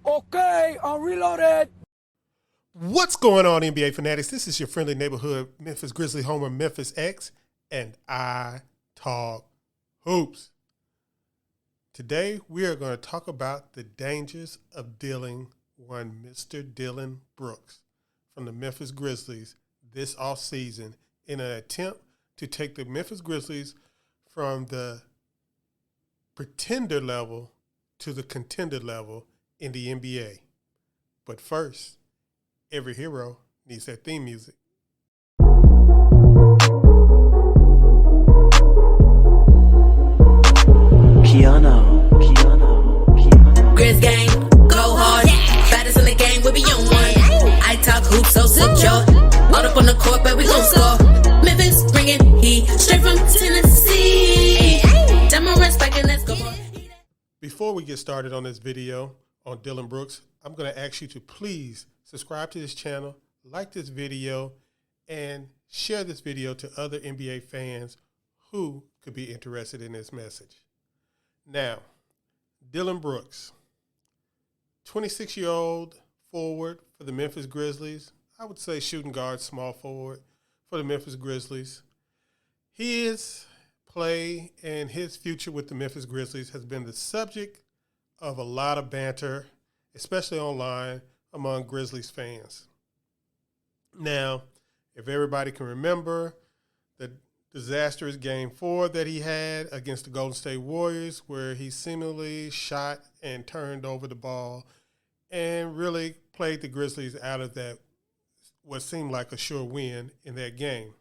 Okay, I'm reloaded. What's going on, NBA fanatics? This is your friendly neighborhood Memphis Grizzly homer, Memphis X, and I talk hoops. Today, we are going to talk about the dangers of dealing one Mr. Dillon Brooks from the Memphis Grizzlies this offseason in an attempt to take the Memphis Grizzlies from the pretender level to the contender level in the NBA. But first, every hero needs that theme music. KeyAno. Grizz gang, go hard. Baddest in the game, we be on one. I talk hoops, so secure. All up on the court, but we gon' score. Memphis bringing heat straight from Tennessee. Demo respect and let's go. Before we get started on this video on Dillon Brooks, I'm going to ask you to please subscribe to this channel, like this video, and share this video to other NBA fans who could be interested in this message. Now, Dillon Brooks, 26-year-old forward for the Memphis Grizzlies. I would say shooting guard, small forward for the Memphis Grizzlies. His play and his future with the Memphis Grizzlies has been the subject of a lot of banter, especially online, among Grizzlies fans. Now, if everybody can remember the disastrous Game 4 that he had against the Golden State Warriors, where he seemingly shot and turned over the ball and really played the Grizzlies out of that, what seemed like a sure win in that game.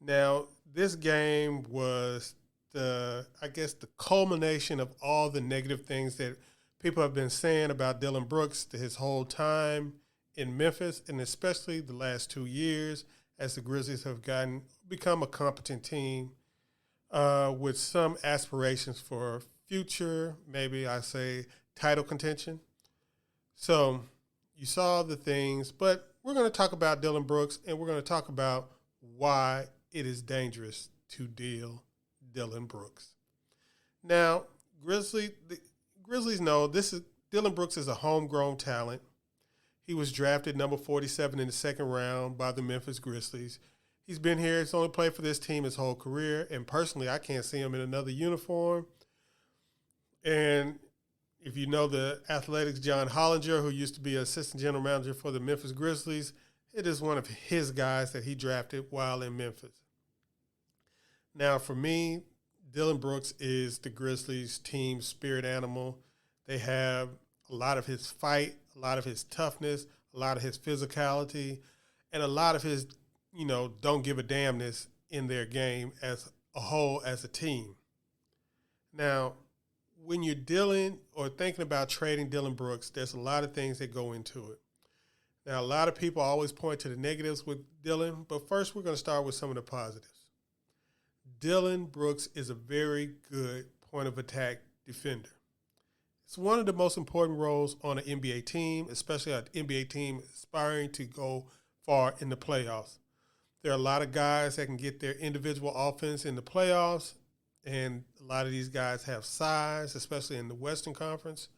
Now, this game was the culmination of all the negative things that people have been saying about Dillon Brooks his whole time in Memphis, and especially the last 2 years as the Grizzlies have become a competent team with some aspirations for future, maybe I say title contention. So you saw the things, but we're going to talk about Dillon Brooks, and we're going to talk about why it is dangerous to deal Dillon Brooks. Now, the Grizzlies know Dillon Brooks is a homegrown talent. He was drafted number 47 in the second round by the Memphis Grizzlies. He's been here. He's only played for this team his whole career, and personally, I can't see him in another uniform. And if you know the Athletics' John Hollinger, who used to be assistant general manager for the Memphis Grizzlies, it is one of his guys that he drafted while in Memphis. Now, for me, Dillon Brooks is the Grizzlies' team spirit animal. They have a lot of his fight, a lot of his toughness, a lot of his physicality, and a lot of his, don't give a damnness in their game as a whole, as a team. Now, when you're dealing or thinking about trading Dillon Brooks, there's a lot of things that go into it. Now, a lot of people always point to the negatives with Dillon, but first we're going to start with some of the positives. Dillon Brooks is a very good point of attack defender. It's one of the most important roles on an NBA team, especially an NBA team aspiring to go far in the playoffs. There are a lot of guys that can get their individual offense in the playoffs, and a lot of these guys have size, especially in the Western Conference.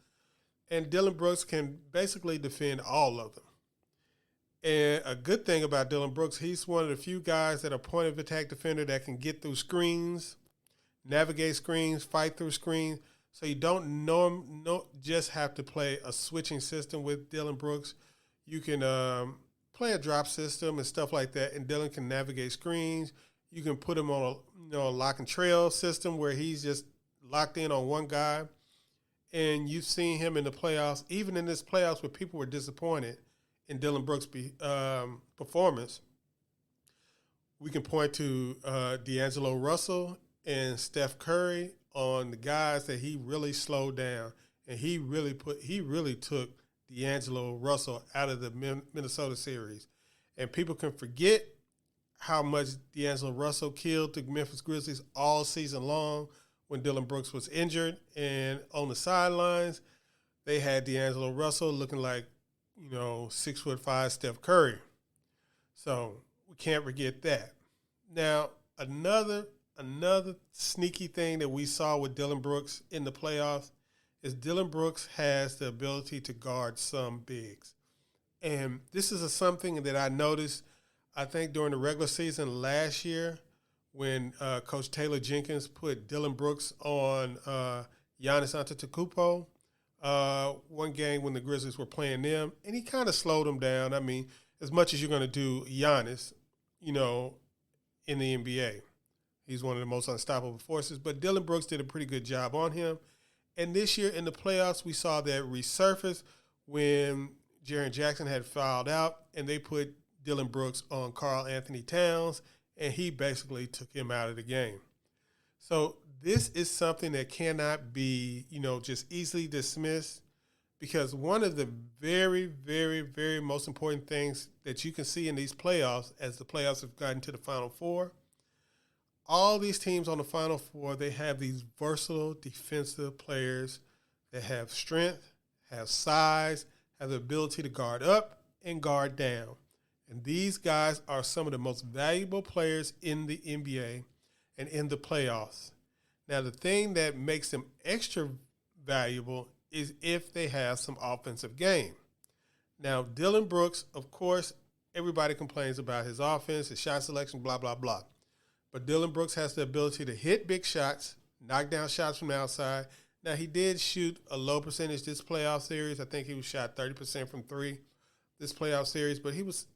And Dillon Brooks can basically defend all of them. And a good thing about Dillon Brooks, he's one of the few guys that are point of attack defender that can get through screens, navigate screens, fight through screens. So you don't just have to play a switching system with Dillon Brooks. You can play a drop system and stuff like that, and Dillon can navigate screens. You can put him on a lock and trail system where he's just locked in on one guy. And you've seen him in the playoffs, even in this playoffs where people were disappointed in Dillon Brooks' performance. We can point to D'Angelo Russell and Steph Curry on the guys that he really slowed down, and he really took D'Angelo Russell out of the Minnesota series. And people can forget how much D'Angelo Russell killed the Memphis Grizzlies all season long when Dillon Brooks was injured. And on the sidelines, they had D'Angelo Russell looking like 6'5" Steph Curry. So we can't forget that. Now, another sneaky thing that we saw with Dillon Brooks in the playoffs is Dillon Brooks has the ability to guard some bigs. And this is something that I noticed, I think, during the regular season last year when Coach Taylor Jenkins put Dillon Brooks on Giannis Antetokounmpo one game when the Grizzlies were playing them, and he kind of slowed them down. I mean, as much as you're going to do Giannis, in the NBA. He's one of the most unstoppable forces, but Dillon Brooks did a pretty good job on him. And this year in the playoffs, we saw that resurface when Jaren Jackson had fouled out, and they put Dillon Brooks on Karl Anthony Towns, and he basically took him out of the game. So this is something that cannot be, just easily dismissed, because one of the very, very, very most important things that you can see in these playoffs, as the playoffs have gotten to the Final Four, all these teams on the Final Four, they have these versatile defensive players that have strength, have size, have the ability to guard up and guard down. And these guys are some of the most valuable players in the NBA and in the playoffs. Now, the thing that makes them extra valuable is if they have some offensive game. Now, Dillon Brooks, of course, everybody complains about his offense, his shot selection, blah, blah, blah. But Dillon Brooks has the ability to hit big shots, knock down shots from the outside. Now, he did shoot a low percentage this playoff series. I think he was shot 30% from three this playoff series. But he was,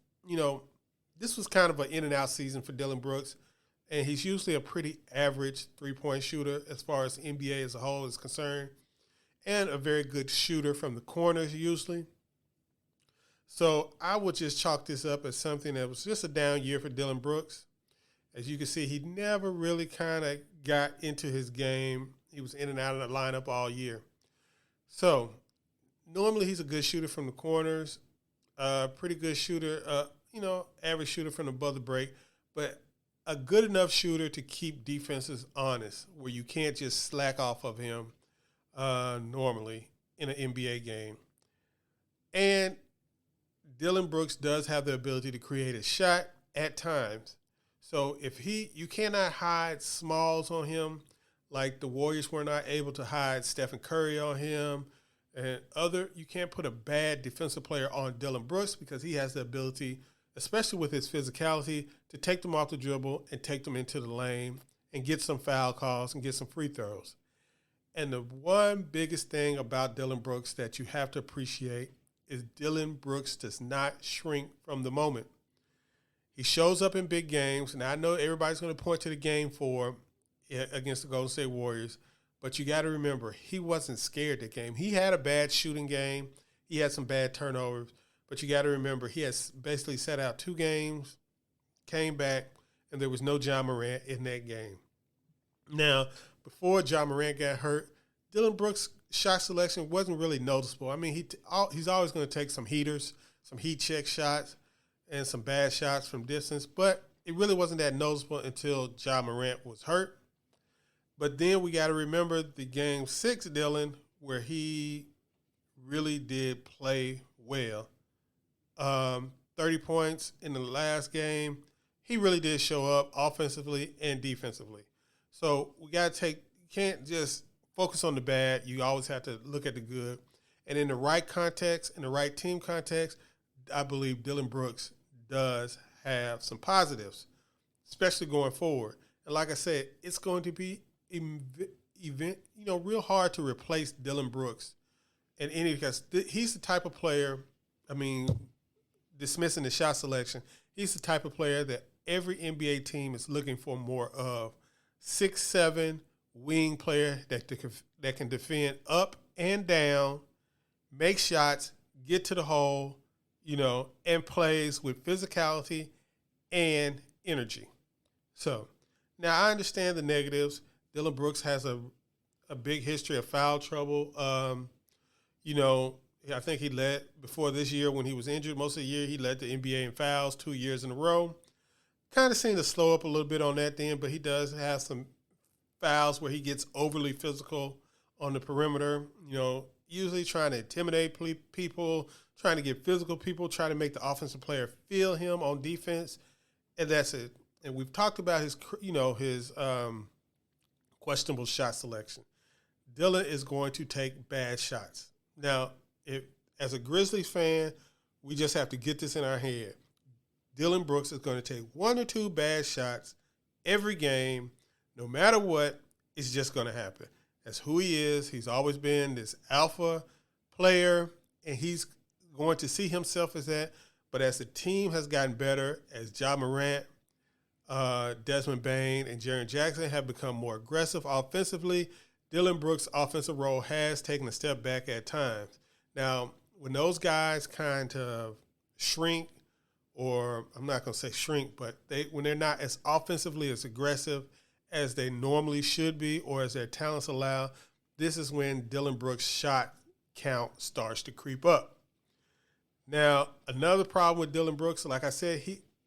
this was kind of an in and out season for Dillon Brooks. And he's usually a pretty average three-point shooter as far as the NBA as a whole is concerned, and a very good shooter from the corners usually. So I would just chalk this up as something that was just a down year for Dillon Brooks. As you can see, he never really kind of got into his game. He was in and out of the lineup all year. So normally he's a good shooter from the corners, pretty good shooter, average shooter from above the break, but a good enough shooter to keep defenses honest, where you can't just slack off of him normally in an NBA game. And Dillon Brooks does have the ability to create a shot at times. So you cannot hide smalls on him, like the Warriors were not able to hide Stephen Curry on him, and you can't put a bad defensive player on Dillon Brooks, because he has the ability, especially with his physicality, to take them off the dribble and take them into the lane and get some foul calls and get some free throws. And the one biggest thing about Dillon Brooks that you have to appreciate is Dillon Brooks does not shrink from the moment. He shows up in big games, and I know everybody's going to point to the game 4 against the Golden State Warriors, but you got to remember, he wasn't scared that game. He had a bad shooting game. He had some bad turnovers, but you got to remember, he has basically sat out 2 games, came back, and there was no John Morant in that game. Now, before John Morant got hurt, Dillon Brooks' shot selection wasn't really noticeable. I mean, he's always going to take some heaters, some heat check shots, and some bad shots from distance, but it really wasn't that noticeable until John Morant was hurt. But then we got to remember the game 6 Dillon, where he really did play well. 30 points in the last game. He really did show up offensively and defensively. So we got to you can't just focus on the bad. You always have to look at the good. And in the right context, in the right team context, I believe Dillon Brooks does have some positives, especially going forward. And like I said, it's going to be real hard to replace Dillon Brooks because he's the type of player, dismissing the shot selection, he's the type of player that every NBA team is looking for more of. 6'7" wing player that can defend up and down, make shots, get to the hole, and plays with physicality and energy. So now I understand the negatives. Dillon Brooks has a big history of foul trouble. I think he led before this year when he was injured. Most of the year he led the NBA in fouls 2 years in a row. Kind of seemed to slow up a little bit on that then, but he does have some fouls where he gets overly physical on the perimeter, usually trying to intimidate people, trying to get physical people, trying to make the offensive player feel him on defense, and that's it. And we've talked about his questionable shot selection. Dillon is going to take bad shots. Now, as a Grizzlies fan, we just have to get this in our head. Dillon Brooks is going to take 1 or 2 bad shots every game. No matter what, it's just going to happen. That's who he is. He's always been this alpha player, and he's going to see himself as that. But as the team has gotten better, as Ja Morant, Desmond Bane, and Jaren Jackson have become more aggressive offensively, Dillon Brooks' offensive role has taken a step back at times. Now, when those guys kind of shrink, or I'm not going to say shrink, but when they're not as offensively as aggressive as they normally should be or as their talents allow, this is when Dillon Brooks' shot count starts to creep up. Now, another problem with Dillon Brooks, like I said,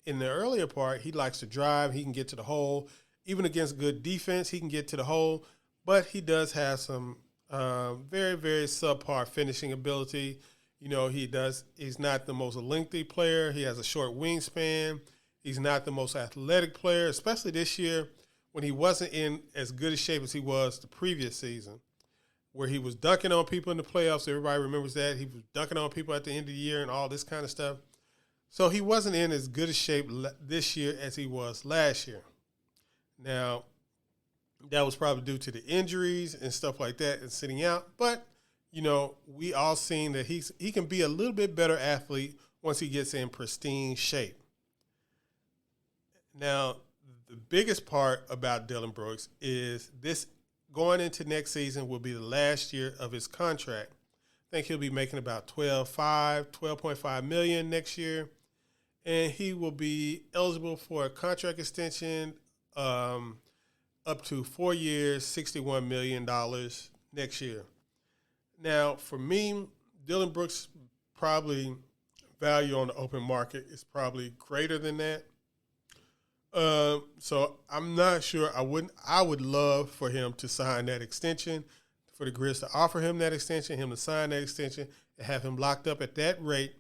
in the earlier part, he likes to drive. He can get to the hole. Even against good defense, he can get to the hole. But he does have some very, very subpar finishing ability. You know, he's not the most lengthy player. He has a short wingspan. He's not the most athletic player, especially this year when he wasn't in as good a shape as he was the previous season, where he was dunking on people in the playoffs. Everybody remembers that. He was dunking on people at the end of the year and all this kind of stuff. So he wasn't in as good a shape this year as he was last year. Now, that was probably due to the injuries and stuff like that and sitting out. But, you know, we all seen that he can be a little bit better athlete once he gets in pristine shape. Now, the biggest part about Dillon Brooks is this going into next season will be the last year of his contract. I think he'll be making about $12.5 million next year. And he will be eligible for a contract extension up to 4 years, $61 million next year. Now, for me, Dillon Brooks' probably value on the open market is probably greater than that. So I'm not sure. I would love for him to sign that extension, for the Grizz to offer him that extension, him to sign that extension, and have him locked up at that rate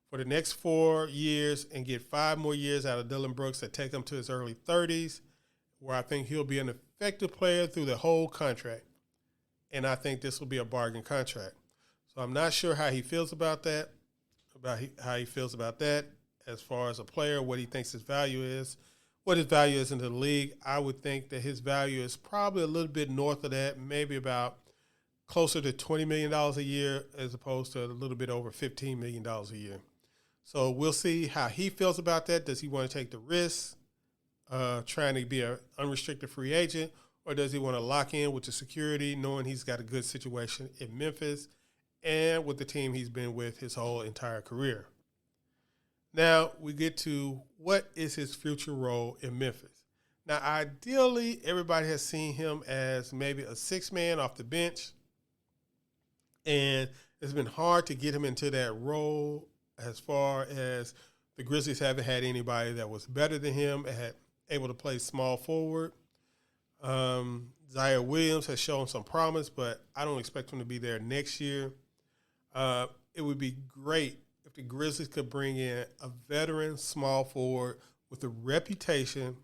for the next 4 years and get 5 more years out of Dillon Brooks that take him to his early 30s, where I think he'll be an effective player through the whole contract. And I think this will be a bargain contract. So I'm not sure how he feels about that, as far as a player, what he thinks his value is. What his value is in the league, I would think that his value is probably a little bit north of that, maybe about closer to $20 million a year as opposed to a little bit over $15 million a year. So we'll see how he feels about that. Does he want to take the risk, trying to be an unrestricted free agent, or does he want to lock in with the security, knowing he's got a good situation in Memphis and with the team he's been with his whole entire career? Now we get to what is his future role in Memphis. Now, ideally, everybody has seen him as maybe a 6-man off the bench, and it's been hard to get him into that role as far as the Grizzlies haven't had anybody that was better than him and had able to play small forward. Zaire Williams has shown some promise, but I don't expect him to be there next year. It would be great if the Grizzlies could bring in a veteran small forward with a reputation,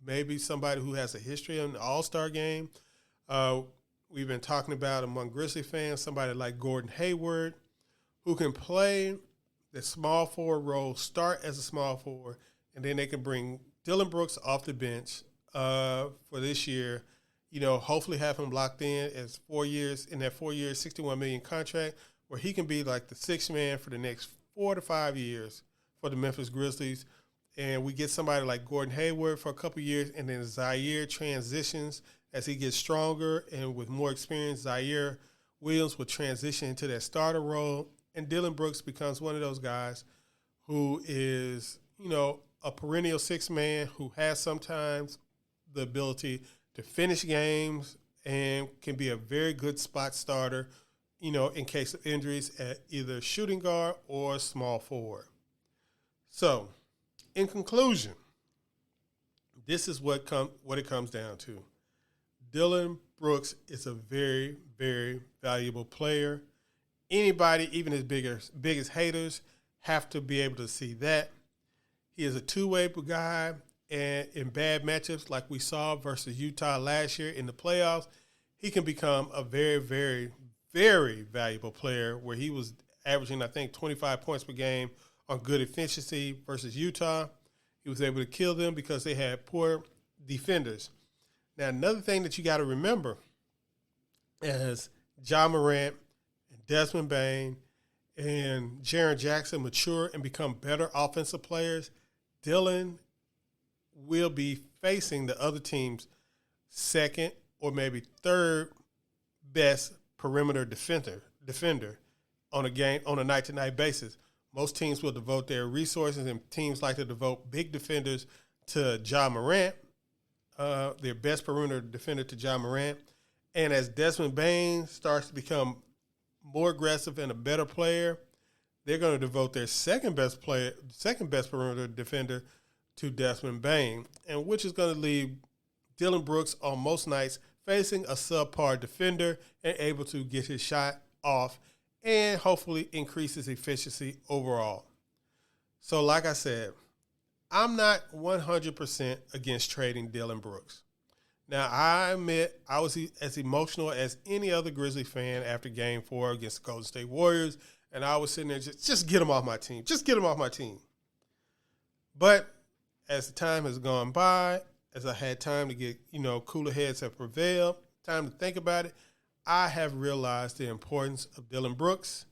maybe somebody who has a history in the All-Star game. We've been talking about among Grizzly fans, somebody like Gordon Hayward, who can play the small forward role, start as a small forward, and then they can bring Dillon Brooks off the bench for this year. You know, hopefully have him locked in as 4 years, in that 4 years, $61 million contract, where he can be like the 6th man for the next 4 to 5 years for the Memphis Grizzlies. And we get somebody like Gordon Hayward for a couple years, and then Zaire transitions as he gets stronger, and with more experience, Zaire Williams will transition into that starter role, and Dillon Brooks becomes one of those guys who is, you know, a perennial 6th man who has sometimes the ability to finish games and can be a very good spot starter, you know, in case of injuries at either shooting guard or small forward. So, in conclusion, this is what it comes down to. Dillon Brooks is a very, very valuable player. Anybody, even his biggest haters, have to be able to see that. He is a two-way guy, and in bad matchups like we saw versus Utah last year in the playoffs, he can become a very, very, very valuable player where he was averaging, I think, 25 points per game on good efficiency versus Utah. He was able to kill them because they had poor defenders. Now, another thing that you got to remember as Ja Morant and Desmond Bane and Jaren Jackson mature and become better offensive players, Dillon will be facing the other team's second or maybe third best perimeter defender on a night-to-night basis. Most teams will devote their resources, and teams like to devote big defenders to Ja Morant, their best perimeter defender to Ja Morant. And as Desmond Bane starts to become more aggressive and a better player, they're going to devote their second best perimeter defender to Desmond Bane, and which is going to leave Dillon Brooks on most nights facing a subpar defender and able to get his shot off and hopefully increase his efficiency overall. So like I said, I'm not 100% against trading Dillon Brooks. Now, I admit I was as emotional as any other Grizzly fan after Game 4 against the Golden State Warriors, and I was sitting there just get him off my team. Just get him off my team. But as the time has gone by, as I had time to get, cooler heads have prevailed, time to think about it, I have realized the importance of Dillon Brooks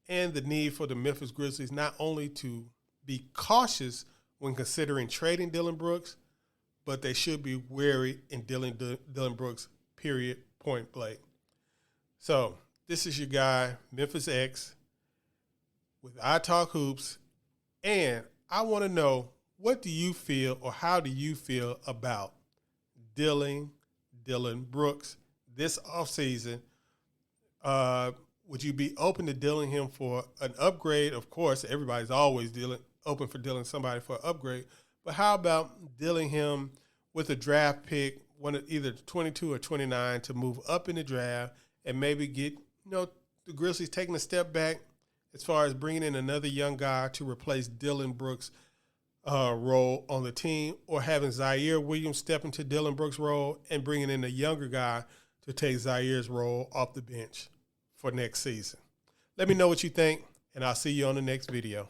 and the need for the Memphis Grizzlies not only to be cautious when considering trading Dillon Brooks, but they should be wary in Dillon Brooks, period, point blank. So this is your guy, Memphis X, with iTalkHoops, and I want to know, what do you feel, or how do you feel about Dillon Brooks this offseason? Would you be open to dealing him for an upgrade? Of course, everybody's always open for dealing somebody for an upgrade. But how about dealing him with a draft pick, either 22 or 29, to move up in the draft and maybe get, the Grizzlies taking a step back as far as bringing in another young guy to replace Dillon Brooks' role on the team, or having Zaire Williams step into Dillon Brooks' role and bringing in a younger guy to take Zaire's role off the bench for next season. Let me know what you think, and I'll see you on the next video.